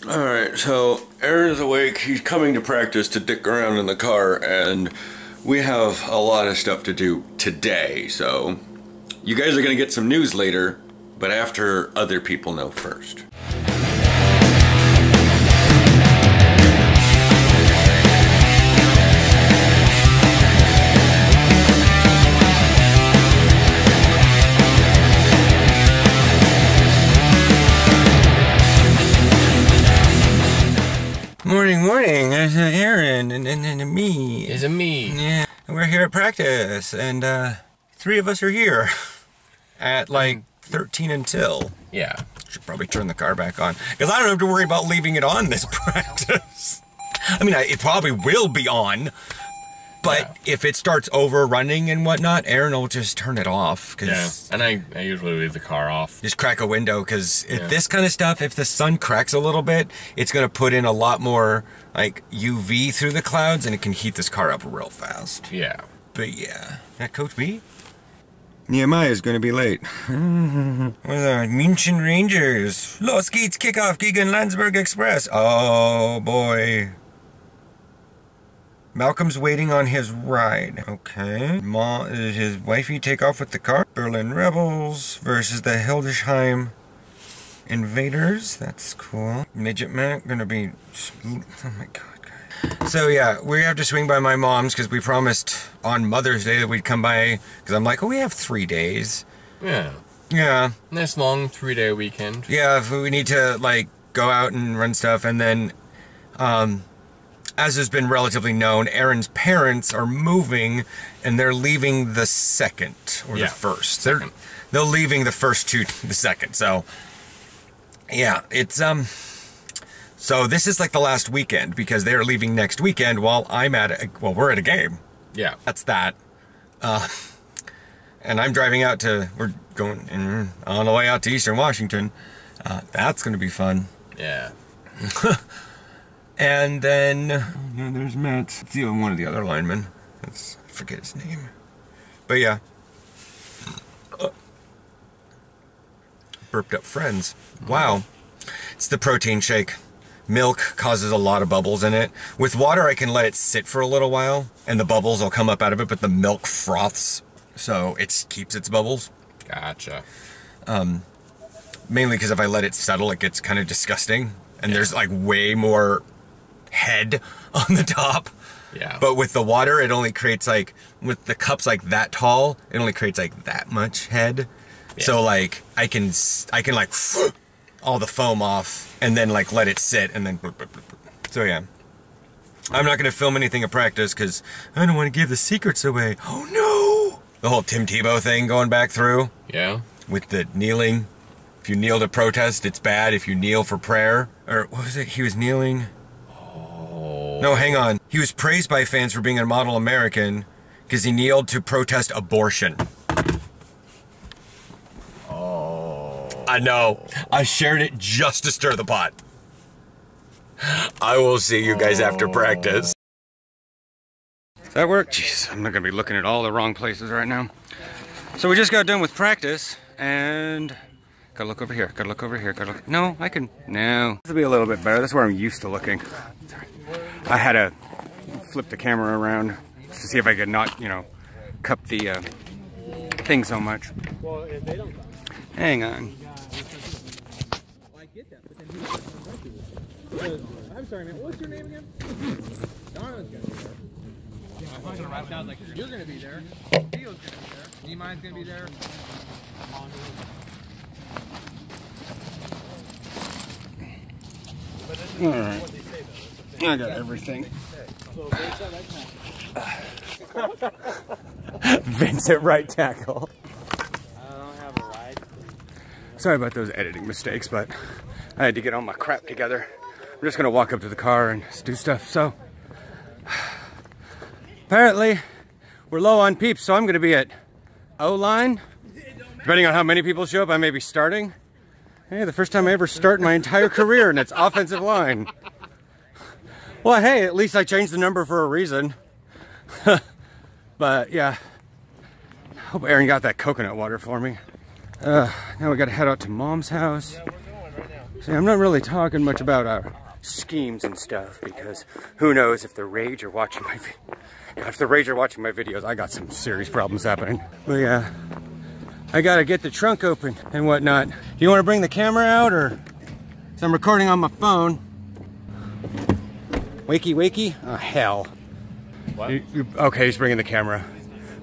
Alright, so Aaron's awake. He's coming to practice to dick around in the car, and we have a lot of stuff to do today, so you guys are gonna get some news later, but after other people know first. Morning, it's Aaron and me. It's me. Yeah, we're here at practice, and 3 of us are here at like 13 until. Yeah. Should probably turn the car back on, because I don't have to worry about leaving it on this practice. I mean, it probably will be on, but if it starts overrunning and whatnot, Aaron will just turn it off. Cause and I usually leave the car off. Just crack a window, because this kind of stuff, if the sun cracks a little bit, it's going to put in a lot more like UV through the clouds, and it can heat this car up real fast. Yeah. But yeah. That Coach B? Nehemiah's going to be late. With the München Rangers. Los Geets kickoff gegen Landsberg Express. Oh boy. Malcolm's waiting on his ride. Okay. His wifey take off with the car. Berlin Rebels versus the Hildesheim Invaders. That's cool. Midget Mac gonna be... Oh my god, guys. So yeah, we have to swing by my mom's because we promised on Mother's Day that we'd come by. Because I'm like, oh, we have 3 days. Yeah. Yeah. Nice long 3-day weekend. Yeah, if we need to like go out and run stuff, and then as has been relatively known, Aaron's parents are moving, and they're leaving the 2nd or the 1st. They're leaving the 1st to the 2nd. So yeah, it's so this is like the last weekend, because they're leaving next weekend while I'm at we're at a game. Yeah. That's that. And I'm driving out to, we're going on the way out to Eastern Washington. That's going to be fun. Yeah. And then there's Matt. It's one of the other linemen. I forget his name. But yeah. Burped up friends. Wow. It's the protein shake. Milk causes a lot of bubbles in it. With water, I can let it sit for a little while, and the bubbles will come up out of it, but the milk froths, so it keeps its bubbles. Gotcha. Mainly because if I let it settle, it gets kind of disgusting, and there's like way more head on the top. Yeah. But with the water, it only creates like, with the cups like that tall, it only creates like that much head. Yeah. So like I can like all the foam off and then like let it sit and then so yeah. I'm not going to film anything at practice because I don't want to give the secrets away. Oh no! The whole Tim Tebow thing going back through. Yeah. With the kneeling. If you kneel to protest, it's bad. If you kneel for prayer. Or what was it? He was kneeling. No, hang on. He was praised by fans for being a model American because he kneeled to protest abortion. Oh. I know. I shared it just to stir the pot. I will see you guys after practice. Does that work? Jeez, I'm not going to be looking at all the wrong places right now. So we just got done with practice, and... Gotta look over here, gotta look over here, gotta look... No, I can... No. This will be a little bit better. That's where I'm used to looking. I had to flip the camera around to see if I could not, you know, cup the thing so much. Hang on. I'm sorry, man. What's your name again? Donovan's gonna be there. Yeah, I'm not gonna write down like you're gonna be there. Theo's gonna be there. Nehemiah's gonna be there. Alright. I got everything. Vince at right tackle. I don't have a ride. Sorry about those editing mistakes, but I had to get all my crap together. I'm just gonna walk up to the car and do stuff, so. Apparently, we're low on peeps, so I'm gonna be at O-line. Depending on how many people show up, I may be starting. Hey, the first time I ever start in my entire career, and it's offensive line. Well, hey, at least I changed the number for a reason. But yeah, hope Aaron got that coconut water for me. Now we gotta head out to Mom's house. See, I'm not really talking much about our schemes and stuff because who knows if the Rage are watching my videos, I got some serious problems happening. But yeah, I gotta get the trunk open and whatnot. Do you want to bring the camera out or? So I'm recording on my phone. Wakey, wakey? Oh, hell. What? Okay, he's bringing the camera.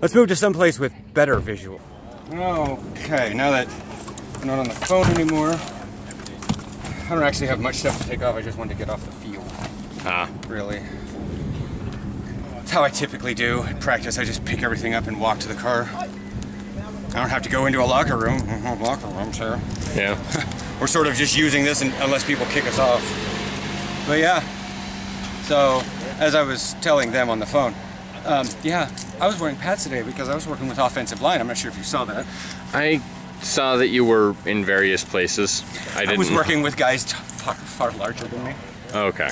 Let's move to someplace with better visual. Okay, now that I'm not on the phone anymore, I don't actually have much stuff to take off. I just want to get off the field. Really. That's how I typically do in practice. I just pick everything up and walk to the car. I don't have to go into a locker room. Locker room, sir. Yeah. We're sort of just using this unless people kick us off. But yeah. So, as I was telling them on the phone, yeah, I was wearing pads today because I was working with offensive line. I'm not sure if you saw that. I saw that you were in various places. I was working with guys far larger than me. Okay.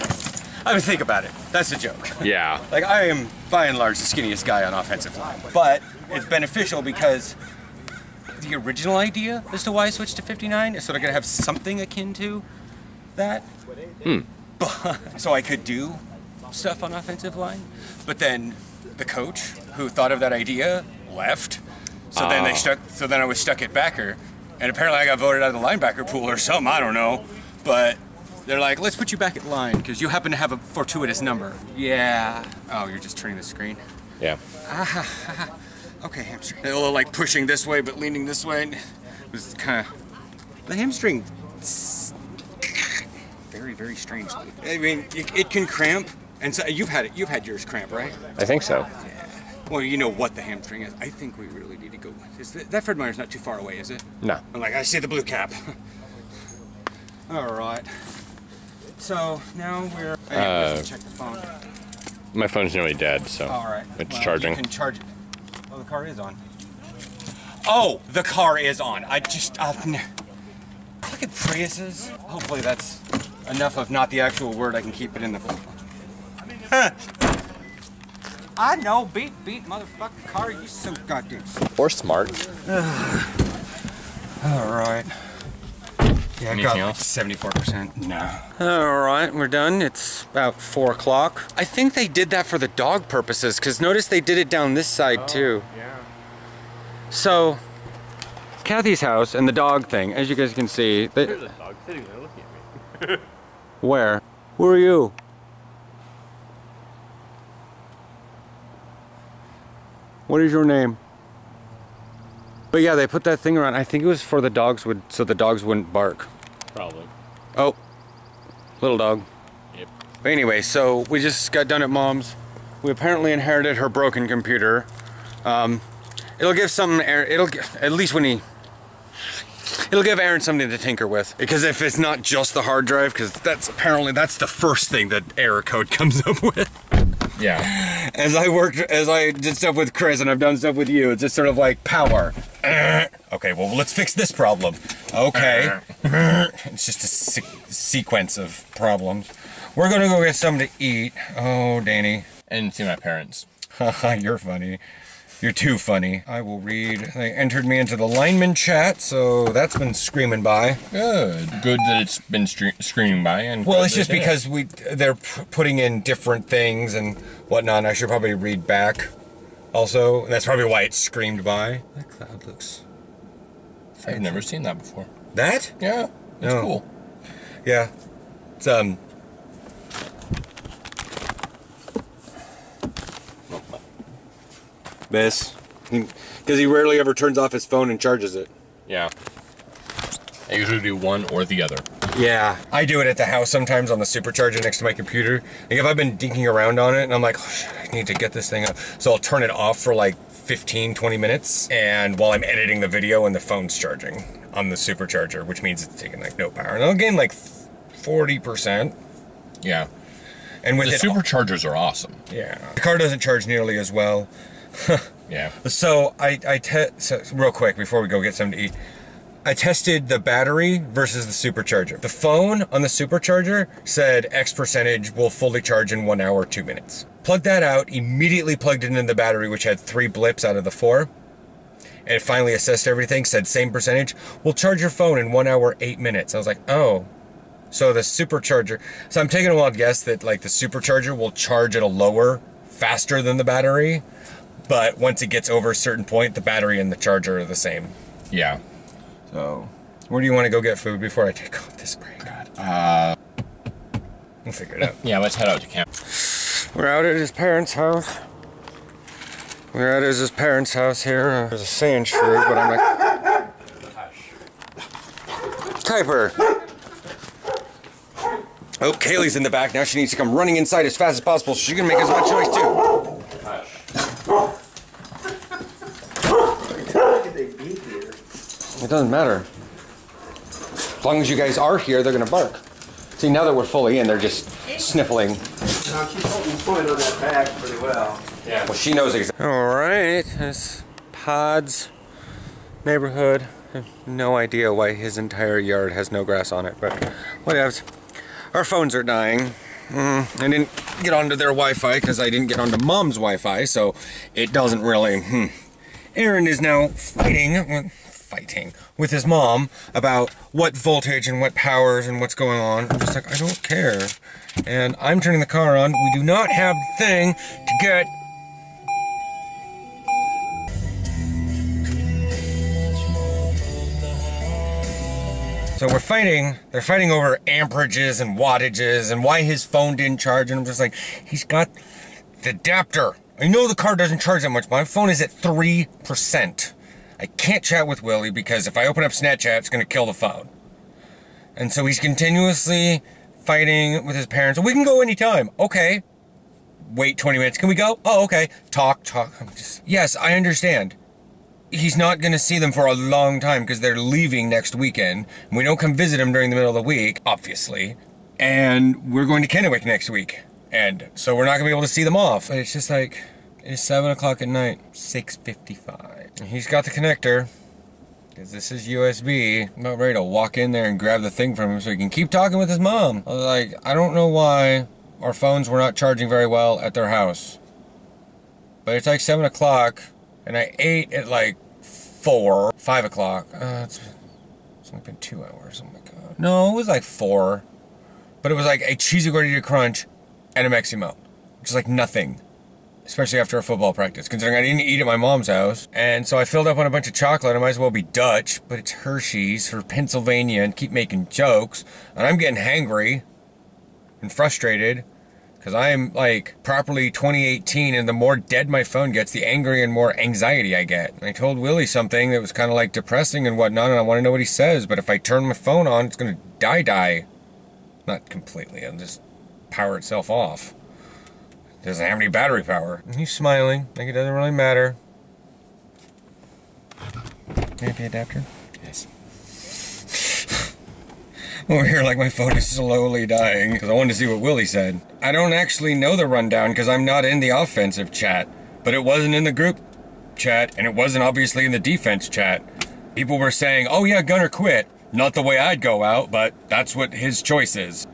I mean, think about it. That's a joke. Yeah. Like, I am, by and large, the skinniest guy on offensive line. But it's beneficial because the original idea as to why I switched to 59 is so I could have something akin to that. So I could do stuff on offensive line. But then the coach who thought of that idea left. So then I was stuck at backer. And apparently I got voted out of the linebacker pool or something, I don't know. But they're like, let's put you back at line because you happen to have a fortuitous number. Yeah. Oh, you're just turning the screen? Yeah. Okay, hamstring. A little like pushing this way but leaning this way. It was kind of... The hamstring... Very, very strange. I mean, it can cramp. And so you've had yours cramp, right? I think so. Yeah. Well, you know what the hamstring is. I think we really need to go... That Fred Meyer's not too far away, is it? No. I'm like, I see the blue cap. All right. So now we're... check the phone. My phone's nearly dead, so all right. it's charging. You can charge it. Oh, the car is on. Oh, the car is on. Look at Priuses. Hopefully that's enough of not the actual word. I can keep it in the phone. I know, beat, motherfucking car. You so goddamn. Or smart. All right. Yeah, I got like 74%. No. All right, we're done. It's about 4 o'clock. I think they did that for the dog purposes, because notice they did it down this side too. Yeah. So, Kathy's house and the dog thing, as you guys can see. There's a dog sitting there looking at me. Where? Where are you? What is your name? But yeah, they put that thing around. I think it was for the dogs so the dogs wouldn't bark. Probably. Oh, little dog. Yep. But anyway, so we just got done at Mom's. We apparently inherited her broken computer. It'll give at least when it'll give Aaron something to tinker with. Because if it's not just the hard drive, because that's the first thing that error code comes up with. Yeah. As I did stuff with Chris and I've done stuff with you, it's just sort of like power. Okay, well, let's fix this problem. Okay. It's just a sequence of problems. We're gonna go get something to eat. Oh, Danny. And see my parents. You're funny. You're too funny. I will read. They entered me into the lineman chat, so that's been screaming by. Good. Good that it's been screaming by. And well, it's just because they're putting in different things and whatnot. I should probably read back also. And that's probably why it screamed by. That cloud looks... I've never seen that before. That? Yeah. It's cool. Yeah. It's, This. Because he rarely ever turns off his phone and charges it. Yeah. I usually do one or the other. Yeah. I do it at the house sometimes on the supercharger next to my computer. Like if I've been dinking around on it and I'm like, oh, shit, I need to get this thing up. So I'll turn it off for like 15, 20 minutes. And while I'm editing the video and the phone's charging on the supercharger, which means it's taking like no power. And I'll gain like 40%. Yeah. And with the superchargers are awesome. Yeah. The car doesn't charge nearly as well. Yeah. So so real quick before we go get something to eat, I tested the battery versus the supercharger. The phone on the supercharger said X percentage will fully charge in 1 hour, 2 minutes. Plugged that out, immediately plugged it into the battery, which had 3 blips out of the 4. And it finally assessed everything, said same percentage, will charge your phone in 1 hour, 8 minutes. I was like, oh, So the supercharger, so I'm taking a wild guess that like the supercharger will charge at a lower, faster than the battery, but once it gets over a certain point, the battery and the charger are the same. Yeah. So, where do you want to go get food before I take off this break? We'll figure it out. Yeah, let's head out to camp. We're out at his parents' house. We're at his parents' house here. There's a sand shrew, but I'm like... Kuiper! Oh, Kaylee's in the back. Now she needs to come running inside as fast as possible so she can make as much noise too. It doesn't matter. As long as you guys are here, they're gonna bark. See, now that we're fully in, they're just sniffling. No, she's holding point on that bag pretty well. Yeah. Well, she knows exactly. Alright, this Pod's neighborhood. I have no idea why his entire yard has no grass on it, but whatevs. Our phones are dying. I didn't get onto their Wi-Fi because I didn't get onto Mom's Wi-Fi, so it doesn't really... Aaron is now fighting with his mom about what voltage and what powers and what's going on. I'm just like, I don't care. And I'm turning the car on. We do not have the thing to get... So we're fighting, they're fighting over amperages and wattages and why his phone didn't charge, and I'm just like, he's got the adapter. I know the car doesn't charge that much, but my phone is at 3%. I can't chat with Willie because if I open up Snapchat, it's gonna kill the phone. And so he's continuously fighting with his parents. We can go anytime. Okay. Wait 20 minutes. Can we go? Oh, okay. Talk. I'm just, yes, I understand. He's not going to see them for a long time because they're leaving next weekend. And we don't come visit him during the middle of the week, obviously. And we're going to Kennewick next week. And so we're not going to be able to see them off. But it's just like, it's 7 o'clock at night, 6:55. And he's got the connector, because this is USB. I'm about ready to walk in there and grab the thing from him so he can keep talking with his mom. I was like, I don't know why our phones were not charging very well at their house. But it's like 7 o'clock. And I ate at like 5 o'clock. It's only been 2 hours. Oh my god. No, it was like 4. But it was like a cheesy gordita crunch and a Meximo. Which is like nothing. Especially after a football practice. Considering I didn't eat at my mom's house. And so I filled up on a bunch of chocolate. I might as well be Dutch. But it's Hershey's for Pennsylvania and keep making jokes. And I'm getting hangry and frustrated. Because I am, like, properly 2018, and the more dead my phone gets, the angrier and more anxiety I get. And I told Willie something that was kind of, like, depressing and whatnot, and I want to know what he says. But if I turn my phone on, it's going to die. Not completely. It'll just power itself off. It doesn't have any battery power. And he's smiling, like it doesn't really matter. Can I have the adapter? Yes. Over here, like my phone is slowly dying because I wanted to see what Willie said. I don't actually know the rundown because I'm not in the offensive chat, but it wasn't in the group chat, and it wasn't obviously in the defense chat. People were saying, oh yeah, Gunner quit. Not the way I'd go out, but that's what his choice is.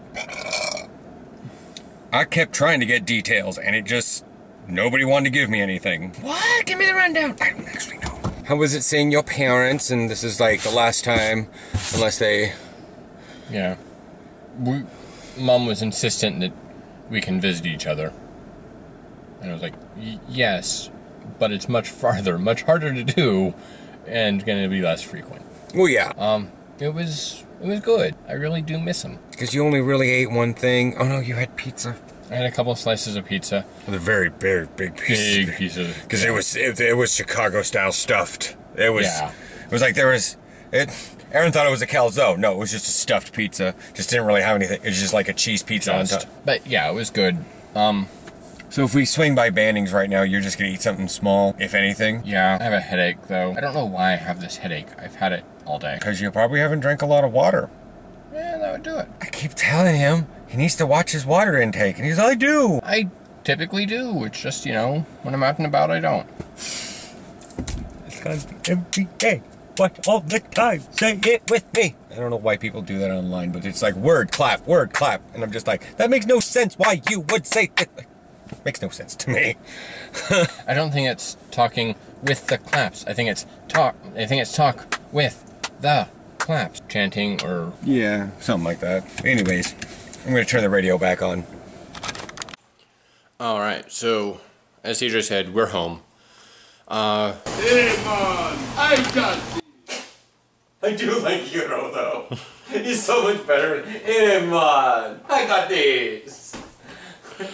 I kept trying to get details, and it just, nobody wanted to give me anything. What? Give me the rundown. I don't actually know. How was it seeing your parents? And this is like the last time, unless they... Yeah. Mom was insistent that we can visit each other. And I was like, yes, but it's much farther, much harder to do, and going to be less frequent. Well, yeah. It was good. I really do miss him. Because you only really ate one thing. Oh no, you had pizza. I had a couple of slices of pizza. A very big piece. Big piece of... Because it was Chicago style stuffed. It was... Yeah. It was like there was... Aaron thought it was a calzone. No, it was just a stuffed pizza. Just didn't really have anything. It was just like a cheese pizza on top. But yeah, it was good. So if we swing by Banning's right now, you're just going to eat something small, if anything? Yeah, I have a headache, though. I don't know why I have this headache. I've had it all day. Because you probably haven't drank a lot of water. Yeah, that would do it. I keep telling him he needs to watch his water intake. And he's like, I do. I typically do. It's just, you know, when I'm out and about, I don't. It's got to be every day. Watch all the time. Say it with me. I don't know why people do that online, but it's like word, clap. And I'm just like, that makes no sense why you would say it. Makes no sense to me. I don't think it's talking with the claps. I think it's talk with the claps, chanting, or... Yeah, something like that. Anyways, I'm gonna turn the radio back on. Alright, so, as CJ said, we're home. Hey man, I got this. I do like Euro though. He's so much better. Hey man, I got this.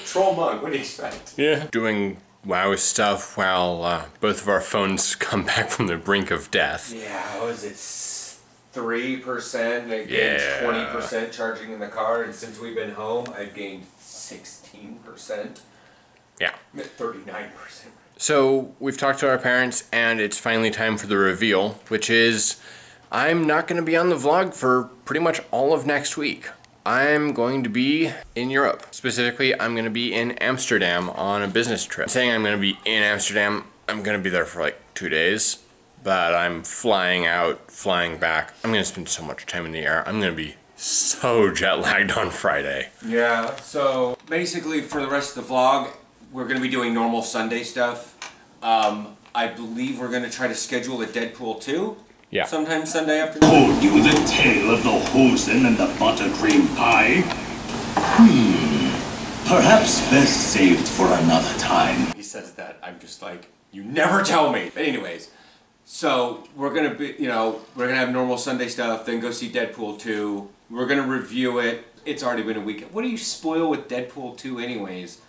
Troll monk, what do you expect? Yeah. Doing WoW stuff while both of our phones come back from the brink of death. Yeah, what was it? 3%, I gained Yeah. 20% charging in the car, and since we've been home, I've gained 16%. Yeah. I'm at 39%. So, we've talked to our parents, and it's finally time for the reveal, which is, I'm not going to be on the vlog for pretty much all of next week. I'm going to be in Europe. Specifically, I'm going to be in Amsterdam on a business trip. Saying I'm going to be in Amsterdam, I'm going to be there for like 2 days, but I'm flying out, flying back. I'm going to spend so much time in the air. I'm going to be so jet lagged on Friday. Yeah, so basically for the rest of the vlog, we're going to be doing normal Sunday stuff. I believe we're going to try to schedule a Deadpool 2. Yeah. Sometime Sunday afternoon. Told you the tale of the hosen and the buttercream pie? Perhaps best saved for another time. He says that, I'm just like, you never tell me. But anyways, so we're gonna be, we're gonna have normal Sunday stuff, then go see Deadpool 2. We're gonna review it. It's already been a week. What do you spoil with Deadpool 2 anyways?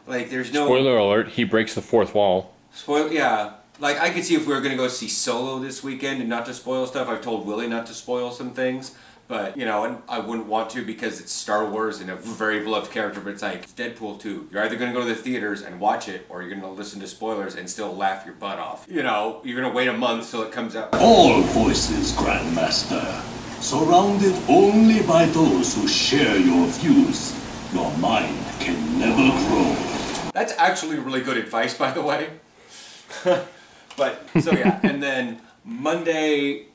Like, there's no... Spoiler alert, he breaks the fourth wall. Yeah. Like, I could see if we were gonna go see Solo this weekend and not to spoil stuff. I've told Willie not to spoil some things. But, and I wouldn't want to because it's Star Wars and a very beloved character, but it's like, it's Deadpool 2. You're either going to go to the theaters and watch it, or you're going to listen to spoilers and still laugh your butt off. You're going to wait a month till it comes out. All voices, Grandmaster. Surrounded only by those who share your views, your mind can never grow. That's actually really good advice, by the way. But, so yeah, and then Monday...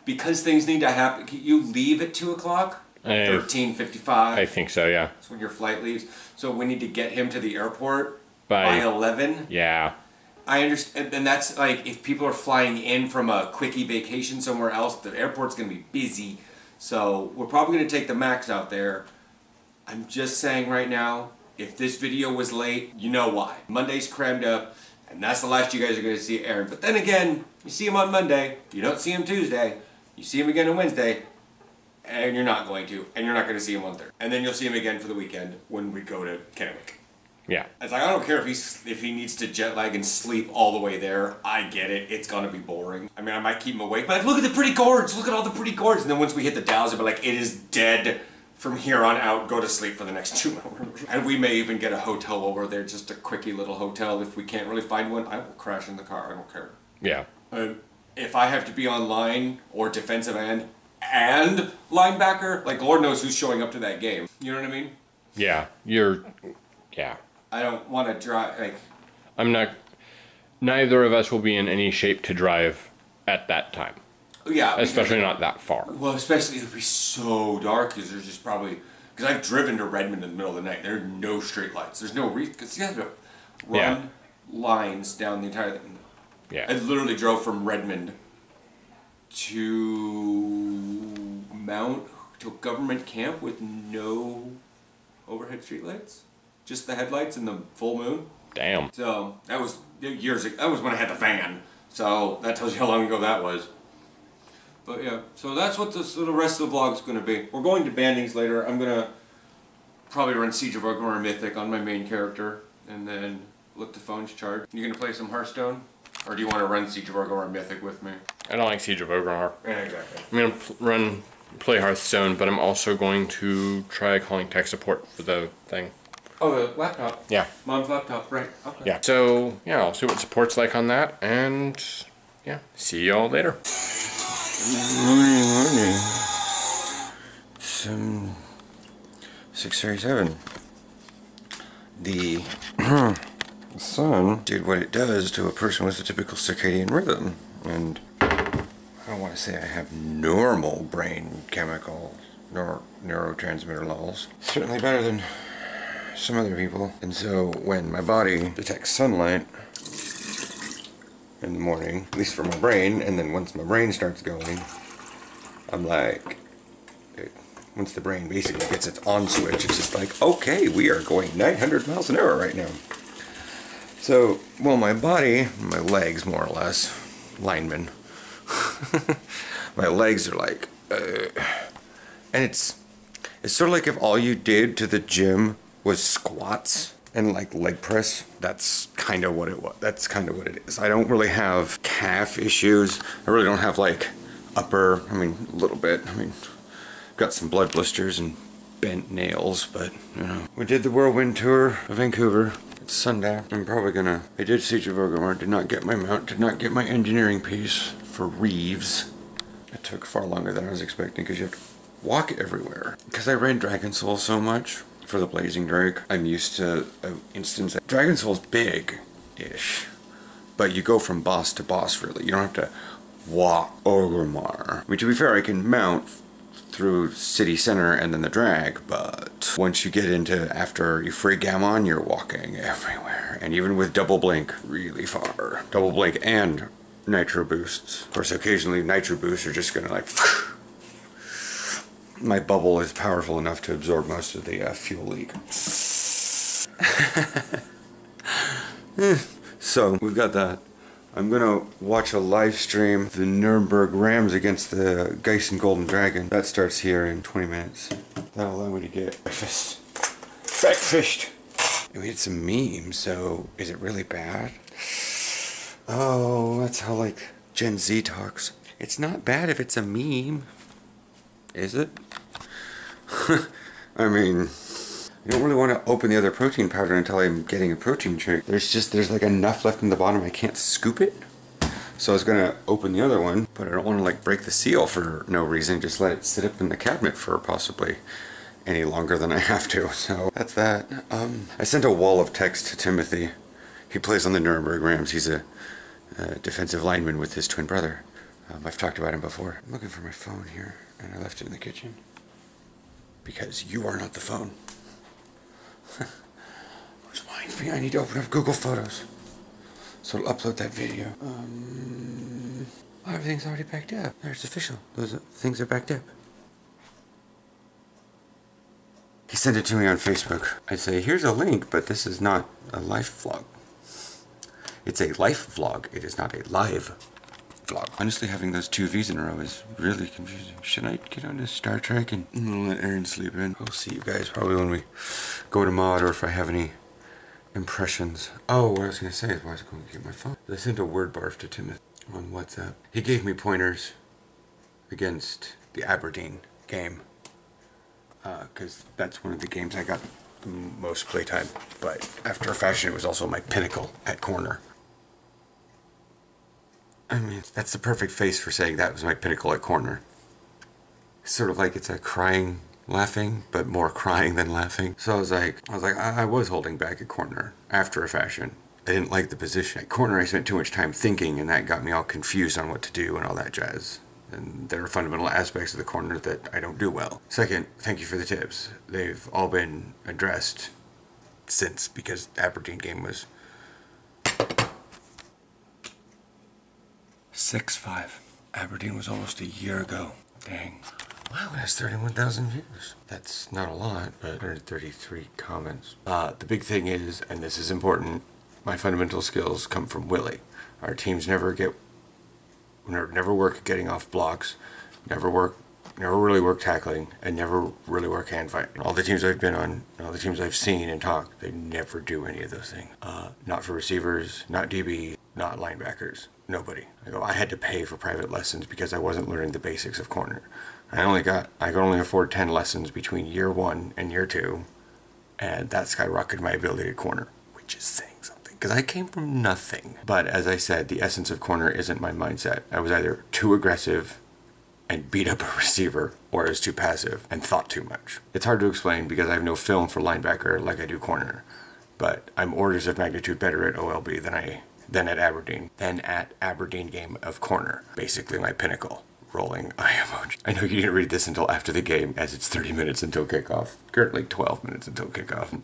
because things need to happen, you leave at 2 o'clock? 13:55. I think so, yeah. That's when your flight leaves. So we need to get him to the airport By 11. Yeah. I understand, and that's like, if people are flying in from a quickie vacation somewhere else, the airport's going to be busy. So we're probably going to take the Max out there. I'm just saying right now, if this video was late, you know why. Monday's crammed up, and that's the last you guys are going to see Aaron. But then again, you see him on Monday, you don't see him Tuesday, you see him again on Wednesday, and you're not going to, and you're not going to see him on Thursday. And then you'll see him again for the weekend when we go to Kennewick. Yeah. It's like, I don't care if he needs to jet lag and sleep all the way there. I get it. It's going to be boring. I mean, I might keep him awake, but look at the pretty gorge. Look at all the pretty gorge. And then once we hit the Dalles, it'll be like, it is dead from here on out. Go to sleep for the next 2 hours. And we may even get a hotel over there, just a quickie little hotel. If we can't really find one, I will crash in the car. I don't care. Yeah. If I have to be on line or defensive end and linebacker, like, Lord knows who's showing up to that game. You know what I mean? Yeah. Yeah. I don't want to drive, like... Neither of us will be in any shape to drive at that time. Yeah. Especially not that far. Well, especially it'll be so dark, because there's just probably... Because I've driven to Redmond in the middle of the night. There are no straight lights. There's no reason, because you have to run lines down the entire thing. Yeah. I literally drove from Redmond to government camp with no overhead streetlights. Just the headlights and the full moon. Damn. So, that was years ago. That was when I had the fan. So, that tells you how long ago that was. But yeah, so that's what the rest of the vlog is going to be. We're going to Bandings later. I'm going to probably run Siege of Orgrimmar Mythic on my main character. And then let the phones charge. You going to play some Hearthstone? Or do you want to run Siege of Orgrimmar Mythic with me? I don't like Siege of Orgrimmar. Yeah, exactly. I'm going to play Hearthstone, but I'm also going to try calling tech support for the thing. Oh, the laptop? Yeah. Mom's laptop, right. Okay. Yeah. So, yeah, I'll see what support's like on that, and, yeah, see y'all later. Morning. Some 6:37. The sun did what it does to a person with a typical circadian rhythm, and I don't want to say I have normal brain chemical neurotransmitter levels. Certainly better than some other people. And so when my body detects sunlight, in the morning, at least for my brain, and then once my brain starts going, I'm like, once the brain basically gets its on switch, it's just like, okay, we are going 900 miles an hour right now. So, well, my body, my legs more or less, linemen, my legs are like, and it's sort of like if all you did to the gym was squats and like leg press. That's kind of what it was. That's kind of what it is. I don't really have calf issues. I really don't have like upper, I mean, a little bit. I mean, got some blood blisters and bent nails, but you know. We did the whirlwind tour of Vancouver. It's Sunday. I'm probably gonna, I did Siege of Orgrimmar, did not get my mount, did not get my engineering piece for Reeves. It took far longer than I was expecting because you have to walk everywhere. Because I ran Dragon Soul so much for the Blazing Drake, I'm used to an instance. Dragon Soul's big-ish, but you go from boss to boss really. You don't have to walk Orgrimmar. I mean, to be fair, I can mount through city center and then the drag, but once you get into, after you free Gammon, you're walking everywhere. And even with double blink, really far. Double blink and nitro boosts. Of course, occasionally nitro boosts are just gonna like, my bubble is powerful enough to absorb most of the fuel leak. So, we've got that. I'm gonna watch a live stream, the Nuremberg Rams against the Geisen Golden Dragon. That starts here in 20 minutes. That'll allow me to get breakfast. Breakfast! We had some memes, so is it really bad? Oh, that's how like Gen Z talks. It's not bad if it's a meme. Is it? I mean, I don't really want to open the other protein powder until I'm getting a protein shake. There's like enough left in the bottom I can't scoop it. So I was gonna open the other one, but I don't want to like break the seal for no reason. Just let it sit up in the cabinet for possibly any longer than I have to. So that's that. I sent a wall of text to Timothy. He plays on the Nuremberg Rams. He's a defensive lineman with his twin brother. I've talked about him before. I'm looking for my phone here, and I left it in the kitchen. Because you are not the phone. Which reminds me, I need to open up Google Photos. So it'll upload that video. Oh, everything's already backed up. It's official. Those things are backed up. He sent it to me on Facebook. I say, here's a link, but this is not a life vlog. It's a life vlog. It is not a live vlog. Honestly, having those two V's in a row is really confusing. Should I get on to Star Trek and let Aaron sleep in? I'll see you guys probably when we go to mod, or if I have any impressions. Oh, what I was going to say is, why was I going to get my phone? I sent a word barf to Timothy on WhatsApp. He gave me pointers against the Aberdeen game. Because that's one of the games I got the most playtime. But after a fashion, it was also my pinnacle at corner. I mean, that's the perfect face for saying that was my pinnacle at corner. Sort of like it's a crying, laughing, but more crying than laughing. So I was holding back at corner after a fashion. I didn't like the position. At corner, I spent too much time thinking, and that got me all confused on what to do and all that jazz. And there are fundamental aspects of the corner that I don't do well. Second, thank you for the tips. They've all been addressed since, because the Aberdeen game was 6-5. Aberdeen was almost a year ago. Dang. Wow, it has 31,000 views. That's not a lot, but 133 comments. The big thing is, and this is important, my fundamental skills come from Willie. Our teams never work at getting off blocks, never really work tackling, and never really work hand fighting. All the teams I've been on, all the teams I've seen and talked, they never do any of those things. Not for receivers, not DB, not linebackers, nobody. I had to pay for private lessons because I wasn't learning the basics of corner. I could only afford 10 lessons between year 1 and year 2, and that skyrocketed my ability to corner, which is saying something, because I came from nothing. But as I said, the essence of corner isn't my mindset. I was either too aggressive and beat up a receiver, or I was too passive and thought too much. It's hard to explain because I have no film for linebacker like I do corner, but I'm orders of magnitude better at OLB than at Aberdeen game of corner. Basically my pinnacle. Rolling eye emoji. I know you didn't read this until after the game, as it's 30 minutes until kickoff. Currently 12 minutes until kickoff.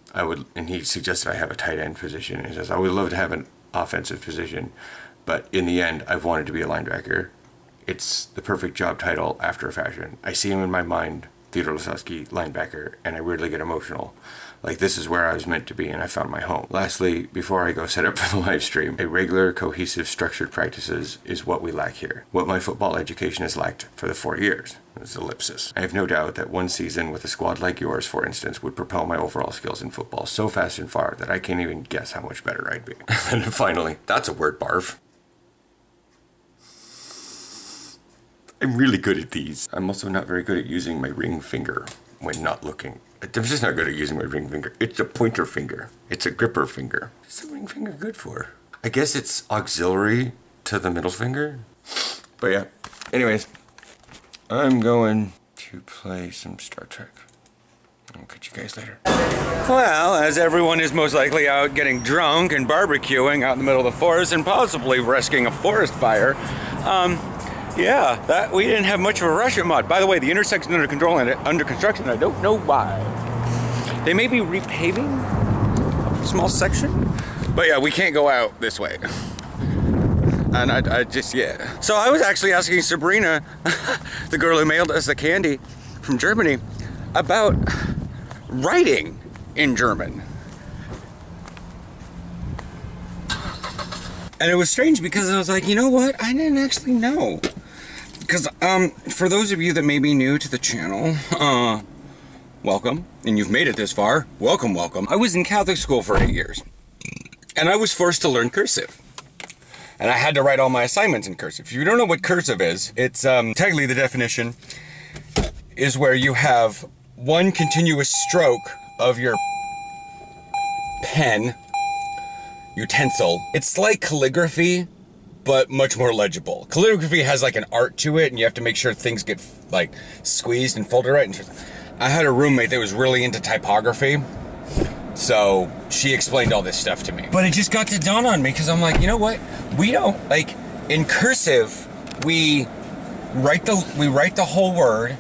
And he suggested I have a tight end position. He says, I would love to have an offensive position, but in the end, I've wanted to be a linebacker. It's the perfect job title after a fashion. I see him in my mind, Theodore Lasowski, linebacker, and I weirdly get emotional. Like, this is where I was meant to be, and I found my home. Lastly, before I go set up for the live stream, a regular, cohesive, structured practices is what we lack here. What my football education has lacked for the 4 years. It's ellipsis. I have no doubt that one season with a squad like yours, for instance, would propel my overall skills in football so fast and far that I can't even guess how much better I'd be. And then finally, that's a word, barf. I'm really good at these. I'm also not very good at using my ring finger when not looking. I'm just not good at using my ring finger. It's a pointer finger. It's a gripper finger. What's the ring finger good for? I guess it's auxiliary to the middle finger. But yeah. Anyways, I'm going to play some Star Trek. I'll catch you guys later. Well, as everyone is most likely out getting drunk and barbecuing out in the middle of the forest and possibly rescuing a forest fire, yeah, that we didn't have much of a rush at mod. By the way, the intersection under control and under construction, I don't know why. They may be repaving a small section, but yeah, we can't go out this way. And I just, yeah. So I was actually asking Sabrina, the girl who mailed us the candy from Germany, about writing in German. And it was strange because I was like, you know what? I didn't actually know. Because, for those of you that may be new to the channel, welcome. And you've made it this far. Welcome, welcome. I was in Catholic school for 8 years. And I was forced to learn cursive. And I had to write all my assignments in cursive. If you don't know what cursive is, it's, technically the definition is where you have one continuous stroke of your pen, utensil. It's like calligraphy, but much more legible. Calligraphy has like an art to it, and you have to make sure things get like squeezed and folded right. And I had a roommate that was really into typography, so she explained all this stuff to me. But it just got to dawn on me, because I'm like, you know what? We don't, like, in cursive, we write the whole word,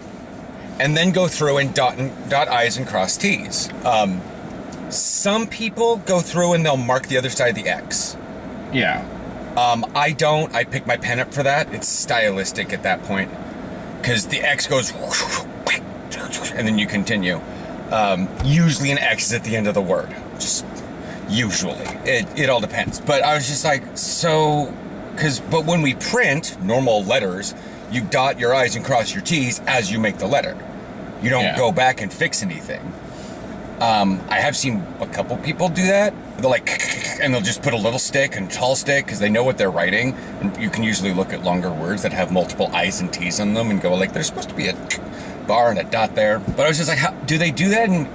and then go through and dot I's and cross T's. Some people go through and they'll mark the other side of the X. Yeah. I don't. I pick my pen up for that. It's stylistic at that point, because the X goes, and then you continue. Usually an X is at the end of the word. Just usually. It all depends. But I was just like, so, but when we print normal letters, you dot your I's and cross your T's as you make the letter. You don't go back and fix anything. I have seen a couple people do that. They'll like, and they'll just put a little stick and tall stick because they know what they're writing. And you can usually look at longer words that have multiple I's and T's on them and go like, there's supposed to be a bar and a dot there. But I was just like, how do they do that in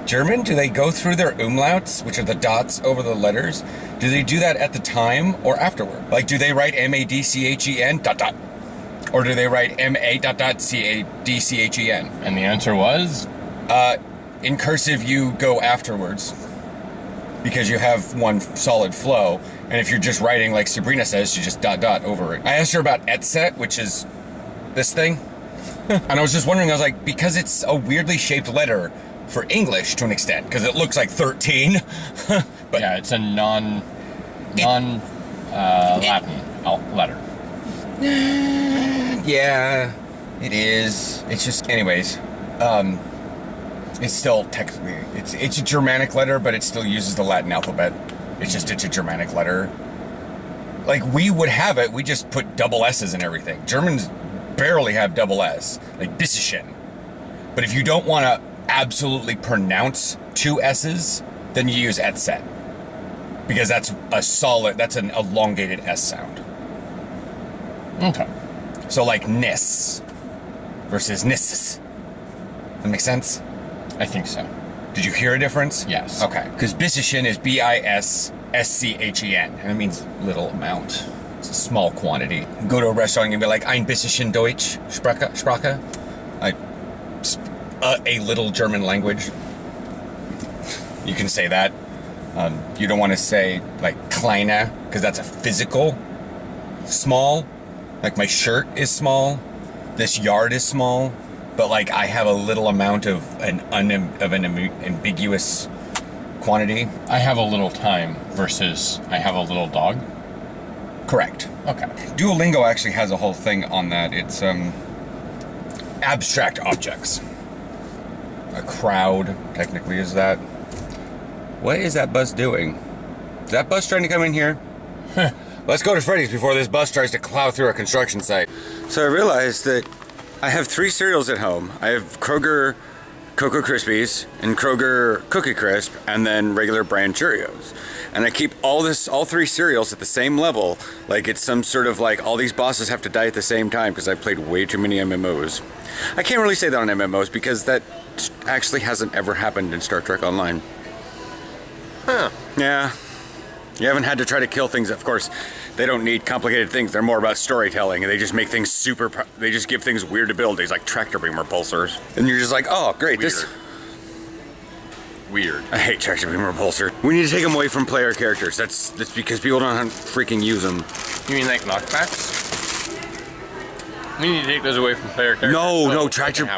German? Do they go through their umlauts, which are the dots over the letters? Do they do that at the time or afterward? Like, do they write M-A-D-C-H-E-N ... Or do they write M-A ... And the answer was? In cursive, you go afterwards, because you have one solid flow. And if you're just writing, like Sabrina says, you just dot over it. I asked her about etset, which is this thing. And I was just wondering, I was like, because it's a weirdly shaped letter for English to an extent, because it looks like 13. But yeah, it's a Latin letter. Yeah, it is. It's just, anyways, it's still technically, it's a Germanic letter, but it still uses the Latin alphabet. It's a Germanic letter. Like, we would have it, we just put double S's in everything. Germans barely have double S, like Bisschen. But if you don't want to absolutely pronounce two S's, then you use etset, because that's an elongated S sound. Okay. So like nis versus nisses. That makes sense? I think so. Did you hear a difference? Yes. Okay. Because Bisschen is B-I-S-S-C-H-E-N. And it means little amount. It's a small quantity. Go to a restaurant and be like, ein bisschen Deutsch, Sprache. A little German language. You can say that. You don't want to say like kleine, because that's a physical. Small. Like, my shirt is small. This yard is small. But like, I have a little amount of an ambiguous quantity. I have a little time versus I have a little dog. Correct. Okay. Duolingo actually has a whole thing on that. It's abstract objects. A crowd, technically, is that. What is that bus doing? Is that bus trying to come in here? Let's go to Freddy's before this bus tries to plow through a construction site. So I realized that I have 3 cereals at home. I have Kroger Cocoa Krispies and Kroger Cookie Crisp, and then regular brand Cheerios. And I keep all 3 cereals at the same level, like it's some sort of like all these bosses have to die at the same time because I've played way too many MMOs. I can't really say that on MMOs because that actually hasn't ever happened in Star Trek Online. Huh. Yeah. You haven't had to try to kill things. Of course, they don't need complicated things. They're more about storytelling, and they just make things they just give things weird abilities, like tractor beam repulsors. And you're just like, oh, great, Weird. I hate tractor beam repulsor. We need to take them away from player characters. That's because people don't freaking use them. You mean like knockbacks? We need to take those away from player characters. No, tractor.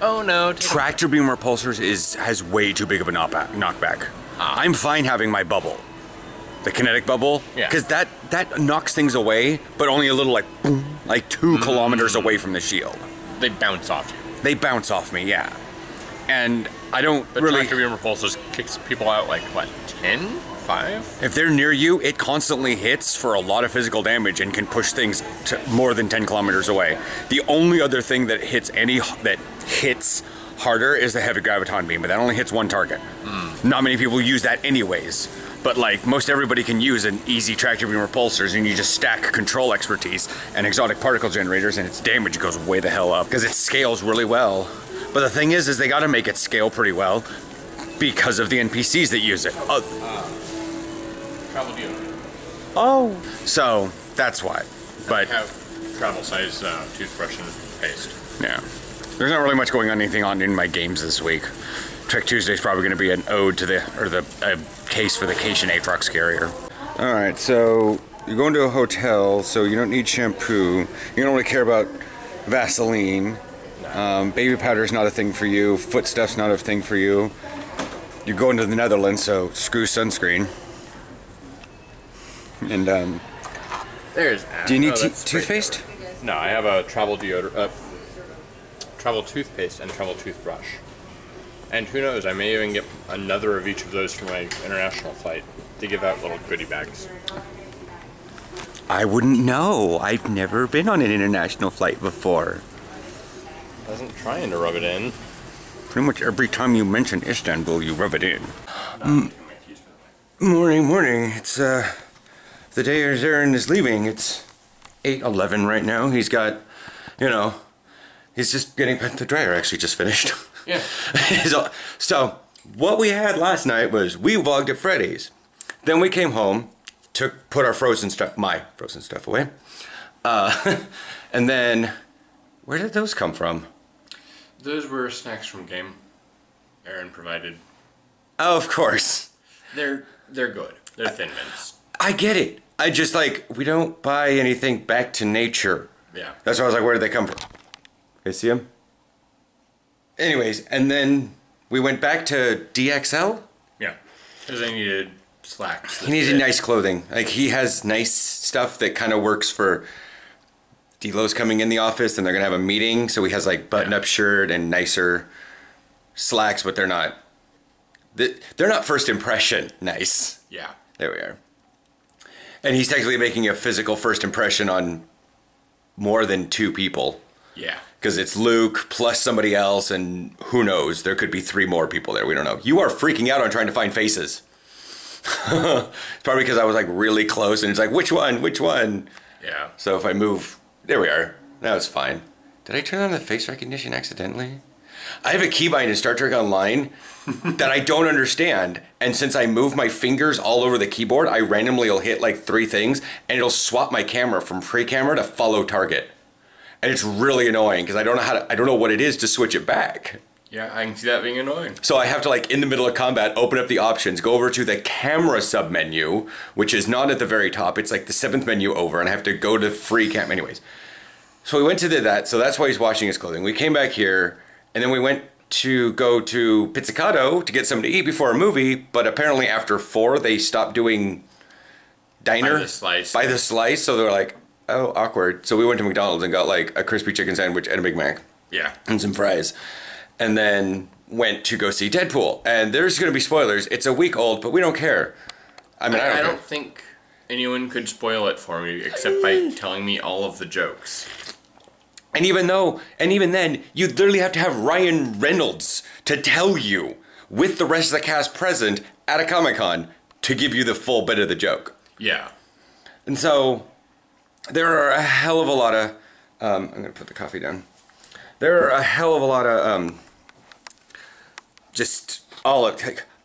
Oh no. Tractor beam repulsors has way too big of a knockback. I'm fine having my bubble. The kinetic bubble, yeah, because that knocks things away, but only a little, like, boom, like 2 kilometers away from the shield. They bounce off you. They bounce off me, yeah. And I don't but really... tractor beam repulsors kicks people out like, what, 10? 5? If they're near you, it constantly hits for a lot of physical damage and can push things to more than 10 kilometers away. The only other thing that hits harder is the heavy graviton beam, but that only hits 1 target. Not many people use that anyways. But like, most everybody can use an easy tractor beam repulsors, and you just stack control expertise and exotic particle generators, and its damage goes way the hell up because it scales really well. But the thing is they gotta make it scale pretty well because of the NPCs that use it. Travel deal. Oh. So that's why. But I have travel size toothbrush and paste. Yeah. There's not really much going on in my games this week. Trek Tuesday is probably going to be an ode to a case for the Cation Atrox carrier. All right, so you're going to a hotel, so you don't need shampoo. You don't really care about Vaseline. Baby powder is not a thing for you. Foot stuff's not a thing for you. You're going to the Netherlands, so screw sunscreen. And do you need toothpaste? No, I have a travel deodorant, travel toothpaste, and travel toothbrush. And who knows, I may even get another of each of those for my international flight to give out little goodie bags. I wouldn't know. I've never been on an international flight before. I wasn't trying to rub it in. Pretty much every time you mention Istanbul, you rub it in. Morning. It's the day Aaron is leaving. It's 8:11 right now. He's got, he's just getting the dryer actually just finished. Yeah. So what we had last night was we vlogged at Freddy's. Then we came home, put our my frozen stuff away. And then, where did those come from? Those were snacks from game. Aaron provided. Oh, of course. They're good. They're Thin Mints. I get it. I just we don't buy anything back to nature. Yeah. That's why I was like, where did they come from? You see them? Anyways, and then we went back to DXL. Yeah, because I needed slacks. He needed nice clothing. Like, he has nice stuff that kind of works for... D-Lo's coming in the office, and they're going to have a meeting, so he has, button-up shirt and nicer slacks, but they're not... They're not first impression nice. Yeah. There we are. And he's technically making a physical first impression on more than 2 people. Yeah. Because it's Luke plus somebody else, and who knows? There could be 3 more people there. We don't know. You are freaking out on trying to find faces. It's probably because I was really close, and it's like, which one? Which one? Yeah. So if I move, there we are. Now it's fine. Did I turn on the face recognition accidentally? I have a keybind in Star Trek Online that I don't understand, and since I move my fingers all over the keyboard, I randomly will hit 3 things, and it'll swap my camera from free camera to follow target. And it's really annoying because I don't know what it is to switch it back. Yeah, I can see that being annoying. So I have to in the middle of combat, open up the options, go over to the camera submenu, which is not at the very top. It's the 7th menu over, and I have to go to free cam. Anyways, so we went to that. So that's why he's washing his clothing. We came back here, and then we went to go to Pizzicato to get something to eat before a movie. But apparently after 4, they stopped doing diner. By the slice. By the slice. So they were like, oh, awkward. So we went to McDonald's and got like a crispy chicken sandwich and a Big Mac. Yeah. And some fries. And then went to go see Deadpool. And there's going to be spoilers. It's a week old, but we don't care. I mean, I don't think anyone could spoil it for me except by telling me all of the jokes. And even then, you literally have to have Ryan Reynolds to tell you, with the rest of the cast present at a Comic-Con, to give you the full bit of the joke. Yeah. And so, there are a hell of a lot of, I'm going to put the coffee down. There are a hell of a lot of,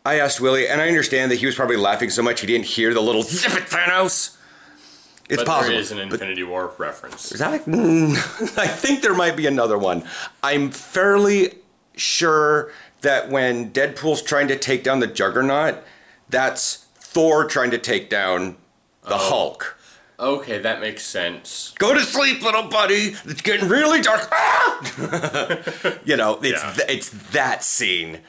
I asked Willie, and I understand that he was probably laughing so much he didn't hear the little zip it Thanos. It's possible. There is an Infinity War reference. Is that? I think there might be another one. I'm fairly sure that when Deadpool's trying to take down the Juggernaut, that's Thor trying to take down the Hulk. Okay, that makes sense. Go to sleep, little buddy. It's getting really dark. Ah! You know, it's that scene.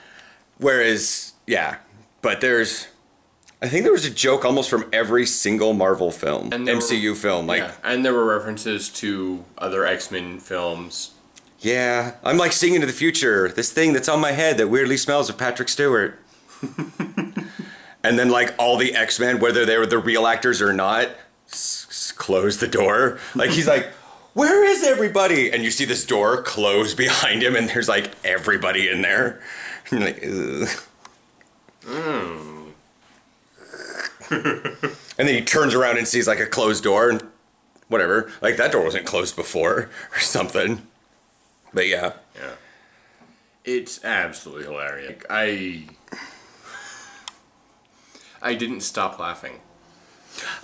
Whereas, yeah, but I think there was a joke almost from every single Marvel film, MCU film. Like, yeah, and there were references to other X-Men films. Yeah, I'm like seeing into the future. This thing that's on my head that weirdly smells of Patrick Stewart. And then like all the X-Men, whether they were the real actors or not, close the door. Like he's like, where is everybody? And you see this door close behind him and there's like everybody in there. And you're like, ugh. And then he turns around and sees like a closed door and whatever. Like that door wasn't closed before or something. But yeah. Yeah. It's absolutely hilarious. I didn't stop laughing.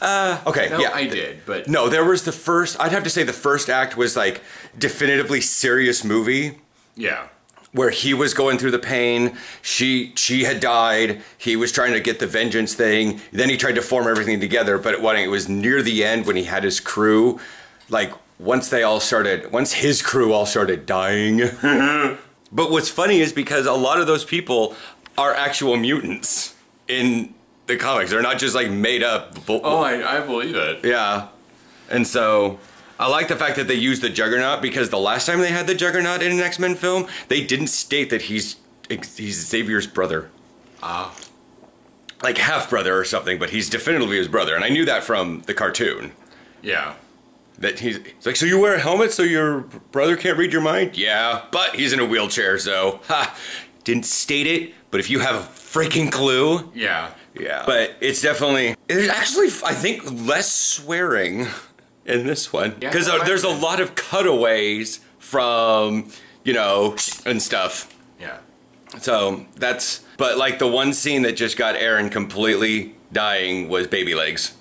Okay, no, yeah. I did, but... No, there was the first... I'd have to say the first act was, like, definitively serious movie. Yeah. Where he was going through the pain. She had died. He was trying to get the vengeance thing. Then he tried to form everything together. But when it was near the end, when he had his crew, like, once his crew all started dying. But what's funny is because a lot of those people are actual mutants in... the comics. They're not just like made up. Oh, I believe it. Yeah. And so I like the fact that they used the Juggernaut because the last time they had the Juggernaut in an X-Men film, they didn't state that he's Xavier's brother. Ah. Like half-brother or something, but he's definitively his brother. And I knew that from the cartoon. Yeah. That he's like, so you wear a helmet so your brother can't read your mind? Yeah, but he's in a wheelchair, so didn't state it, but if you have a freaking clue. Yeah. Yeah, but it's actually, I think, less swearing in this one. Because there's a lot of cutaways from, and stuff. Yeah. So but like the one scene that just got Aaron completely dying was baby legs.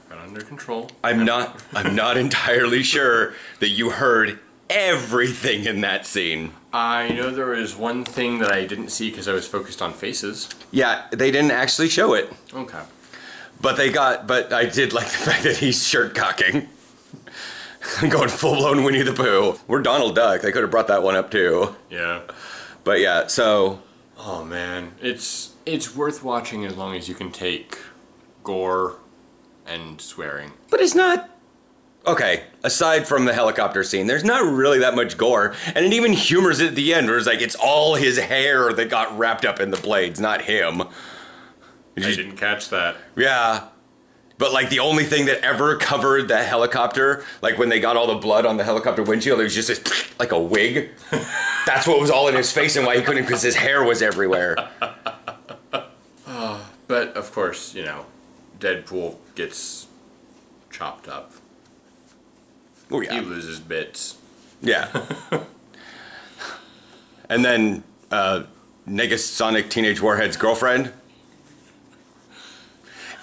Got under control. I'm not entirely sure that you heard everything in that scene. I know there was one thing that I didn't see because I was focused on faces. Yeah, they didn't actually show it. Okay. But I did like the fact that he's shirt cocking. Going full-blown Winnie the Pooh. We're Donald Duck. They could have brought that one up too. Yeah. But yeah, so... Oh man, it's worth watching as long as you can take gore and swearing. But it's not... Okay, aside from the helicopter scene, there's not really that much gore, and it even humors it at the end, where it's like, it's all his hair that got wrapped up in the blades, not him. I didn't catch that. Yeah. But, like, the only thing that ever covered the helicopter, like, when they got all the blood on the helicopter windshield, it was just this, like, a wig. That's what was all in his face and why he couldn't, because his hair was everywhere. But, of course, Deadpool gets chopped up. Oh, yeah. He loses bits. Yeah. And then Negasonic Teenage Warhead's girlfriend.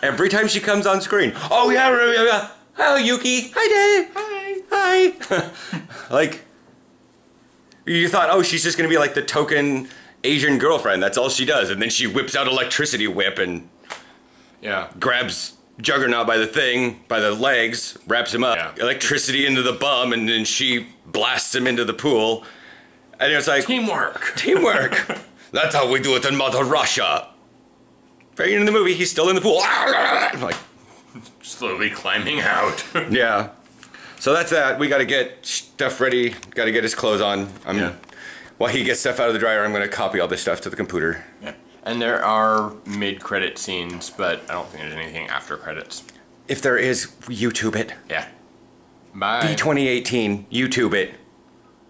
Every time she comes on screen, oh yeah. Hello, Yuki. Hi, Dave. Hi. Like, you thought, oh, she's just gonna be like the token Asian girlfriend. That's all she does. And then she whips out electricity whip and grabs Juggernaut by the legs, wraps him up, electricity into the bum, and then she blasts him into the pool. And it's like... Teamwork. Teamwork. That's how we do it in Mother Russia. Right in the movie, he's still in the pool. I'm like, Slowly climbing out. yeah. So that's that. We got to get stuff ready. Got to get his clothes on. While he gets stuff out of the dryer, I'm going to copy all this stuff to the computer. Yeah. And there are mid-credit scenes, but I don't think there's anything after credits. If there is, YouTube it. Yeah. Bye. B2018, YouTube it.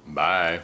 Bye.